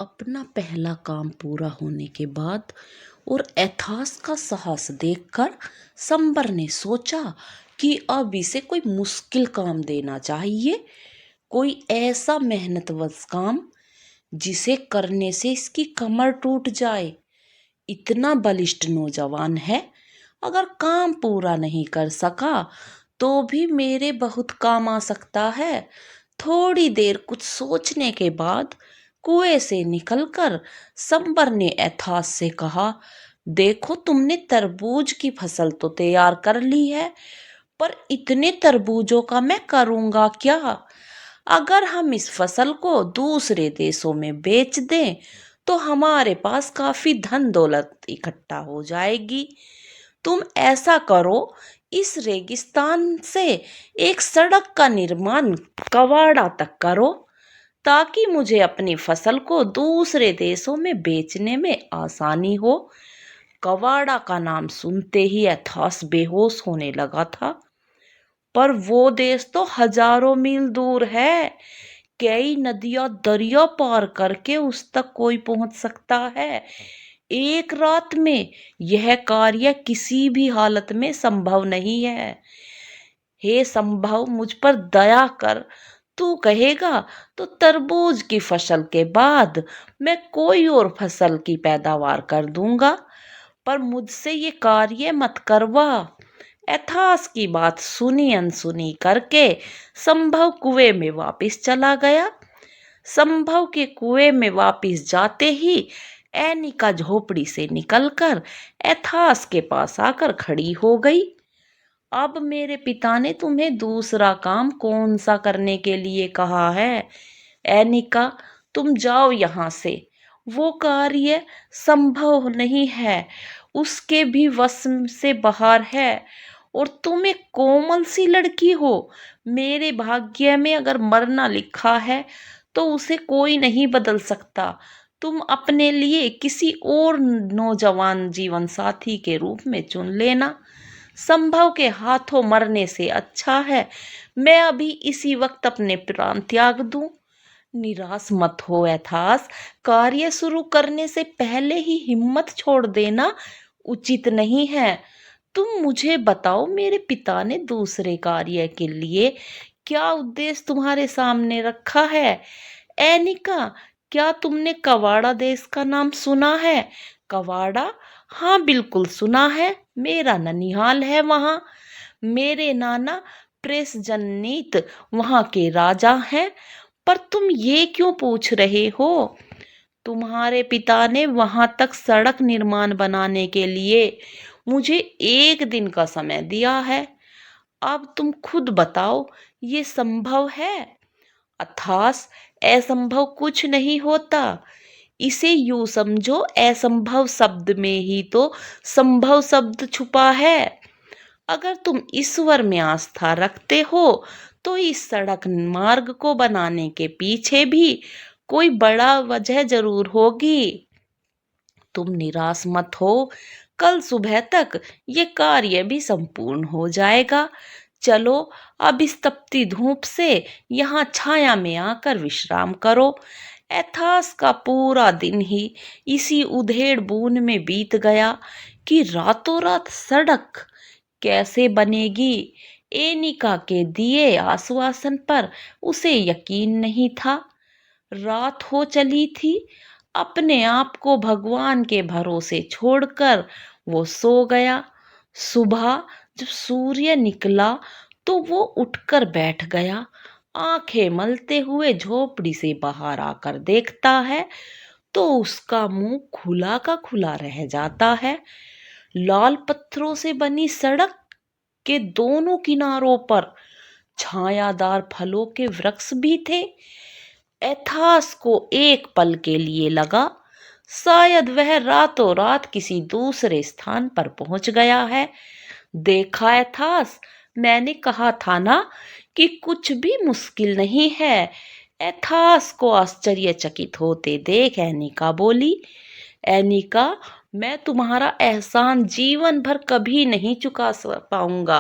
अपना पहला काम पूरा होने के बाद और एथास का साहस देखकर संबर ने सोचा कि अब इसे कोई मुश्किल काम देना चाहिए। कोई ऐसा मेहनतवश काम जिसे करने से इसकी कमर टूट जाए। इतना बलिष्ठ नौजवान है, अगर काम पूरा नहीं कर सका तो भी मेरे बहुत काम आ सकता है। थोड़ी देर कुछ सोचने के बाद कुएं से निकलकर संबर ने एथास से कहा, देखो तुमने तरबूज की फसल तो तैयार कर ली है, पर इतने तरबूजों का मैं करूंगा क्या? अगर हम इस फसल को दूसरे देशों में बेच दें तो हमारे पास काफी धन दौलत इकट्ठा हो जाएगी। तुम ऐसा करो, इस रेगिस्तान से एक सड़क का निर्माण कवाड़ा तक करो ताकि मुझे अपनी फसल को दूसरे देशों में बेचने में आसानी हो। कवाड़ा का नाम सुनते ही एथास बेहोश होने लगा था। पर वो देश तो हजारों मील दूर है, कई नदियां दरिया पार करके उस तक कोई पहुंच सकता है। एक रात में यह कार्य किसी भी हालत में संभव नहीं है। हे संभव, मुझ पर दया कर। तू कहेगा तो तरबूज की फसल के बाद मैं कोई और फसल की पैदावार कर दूंगा, पर मुझसे ये कार्य मत करवा। एथास की बात सुनी अनसुनी करके संभव कुएं में वापस चला गया। संभव के कुएं में वापस जाते ही एनिका झोपड़ी से निकलकर एथास के पास आकर खड़ी हो गई। अब मेरे पिता ने तुम्हें दूसरा काम कौन सा करने के लिए कहा है? एनिका, तुम जाओ यहाँ से। वो कार्य संभव नहीं है, उसके भी वश से बाहर है। और तुम एक कोमल सी लड़की हो, मेरे भाग्य में अगर मरना लिखा है तो उसे कोई नहीं बदल सकता। तुम अपने लिए किसी और नौजवान जीवन साथी के रूप में चुन लेना। संभव के हाथों मरने से अच्छा है मैं अभी इसी वक्त अपने प्राण त्याग दूं। निराश मत हो एथास, कार्य शुरू करने से पहले ही हिम्मत छोड़ देना उचित नहीं है। तुम मुझे बताओ, मेरे पिता ने दूसरे कार्य के लिए क्या उद्देश्य तुम्हारे सामने रखा है? एनिका, क्या तुमने कवाड़ा देश का नाम सुना है? कवाड़ा? हाँ बिल्कुल सुना है, मेरा ननिहाल है वहाँ। मेरे नाना प्रेस जननीत वहाँ के राजा हैं। पर तुम ये क्यों पूछ रहे हो? तुम्हारे पिता ने वहां तक सड़क निर्माण बनाने के लिए मुझे एक दिन का समय दिया है। अब तुम खुद बताओ, ये संभव है? अथास, असंभव कुछ नहीं होता। इसे यूं समझो, असंभव शब्द में ही तो संभव शब्द छुपा है। अगर तुम ईश्वर में आस्था रखते हो तो इस सड़क मार्ग को बनाने के पीछे भी कोई बड़ा वजह जरूर होगी। तुम निराश मत हो, कल सुबह तक ये कार्य भी संपूर्ण हो जाएगा। चलो अब इस तपती धूप से यहाँ छाया में आकर विश्राम करो। एथास का पूरा दिन ही इसी उधेड़ बुन में बीत गया कि रातों रात सड़क कैसे बनेगी। एनिका के दिए आश्वासन पर उसे यकीन नहीं था। रात हो चली थी, अपने आप को भगवान के भरोसे छोड़कर वो सो गया। सुबह जब सूर्य निकला तो वो उठकर बैठ गया। आंखें मलते हुए झोपड़ी से बाहर आकर देखता है तो उसका मुंह खुला का खुला रह जाता है। लाल पत्थरों से बनी सड़क के दोनों किनारों पर छायादार फलों के वृक्ष भी थे। एथास को एक पल के लिए लगा शायद वह रातों रात किसी दूसरे स्थान पर पहुंच गया है। देखा एथास, मैंने कहा था ना कि कुछ भी मुश्किल नहीं है। एथास को आश्चर्यचकित होते देख एनिका बोली, एनिका, मैं तुम्हारा एहसान जीवन भर कभी नहीं चुका पाऊंगा,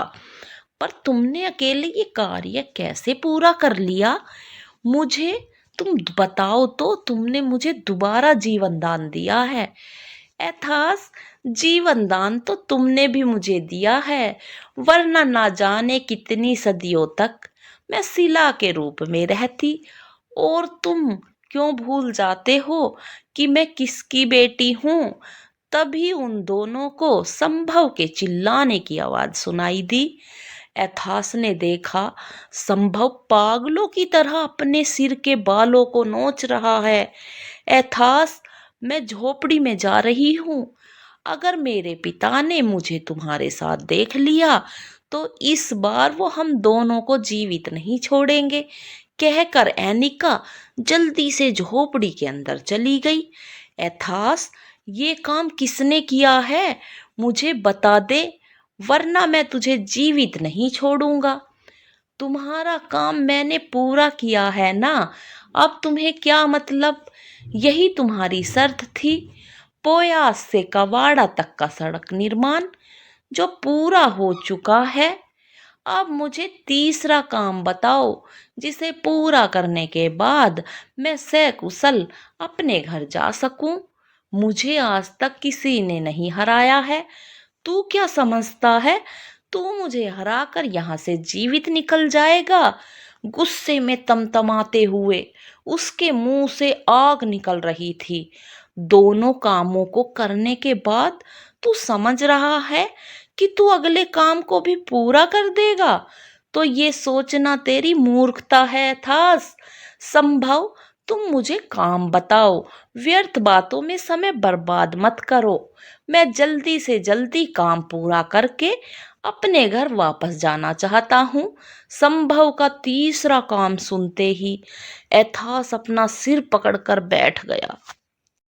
पर तुमने अकेले ये कार्य कैसे पूरा कर लिया? मुझे तुम बताओ तो, तुमने मुझे दोबारा जीवन दान दिया है। एथास, जीवन दान तो तुमने भी मुझे दिया है, वरना ना जाने कितनी सदियों तक मैं शिला के रूप में रहती। और तुम क्यों भूल जाते हो कि मैं किसकी बेटी हूँ? तभी उन दोनों को संभव के चिल्लाने की आवाज सुनाई दी। एथास ने देखा, संभव पागलों की तरह अपने सिर के बालों को नोच रहा है। एथास, मैं झोपड़ी में जा रही हूँ। अगर मेरे पिता ने मुझे तुम्हारे साथ देख लिया तो इस बार वो हम दोनों को जीवित नहीं छोड़ेंगे, कहकर एनिका जल्दी से झोपड़ी के अंदर चली गई। एथास, ये काम किसने किया है, मुझे बता दे, वरना मैं तुझे जीवित नहीं छोड़ूंगा। तुम्हारा काम मैंने पूरा किया है ना, अब तुम्हें क्या मतलब? यही तुम्हारी शर्त थी। पोयास से कवाड़ा तक का सड़क निर्माण जो पूरा हो चुका है। अब मुझे तीसरा काम बताओ, जिसे पूरा करने के बाद मैं सकुशल अपने घर जा सकूं। मुझे आज तक किसी ने नहीं हराया है। तू क्या समझता है, तू मुझे हराकर यहाँ से जीवित निकल जाएगा? गुस्से में तमतमाते हुए उसके मुंह से आग निकल रही थी। दोनों कामों को करने के बाद तू समझ रहा है कि तू अगले काम को भी पूरा कर देगा? तो ये सोचना तेरी मूर्खता है थास। संभव, तुम मुझे काम बताओ, व्यर्थ बातों में समय बर्बाद मत करो। मैं जल्दी से जल्दी काम पूरा करके अपने घर वापस जाना चाहता हूँ। संभव का तीसरा काम सुनते ही एथास अपना सिर पकड़कर बैठ गया।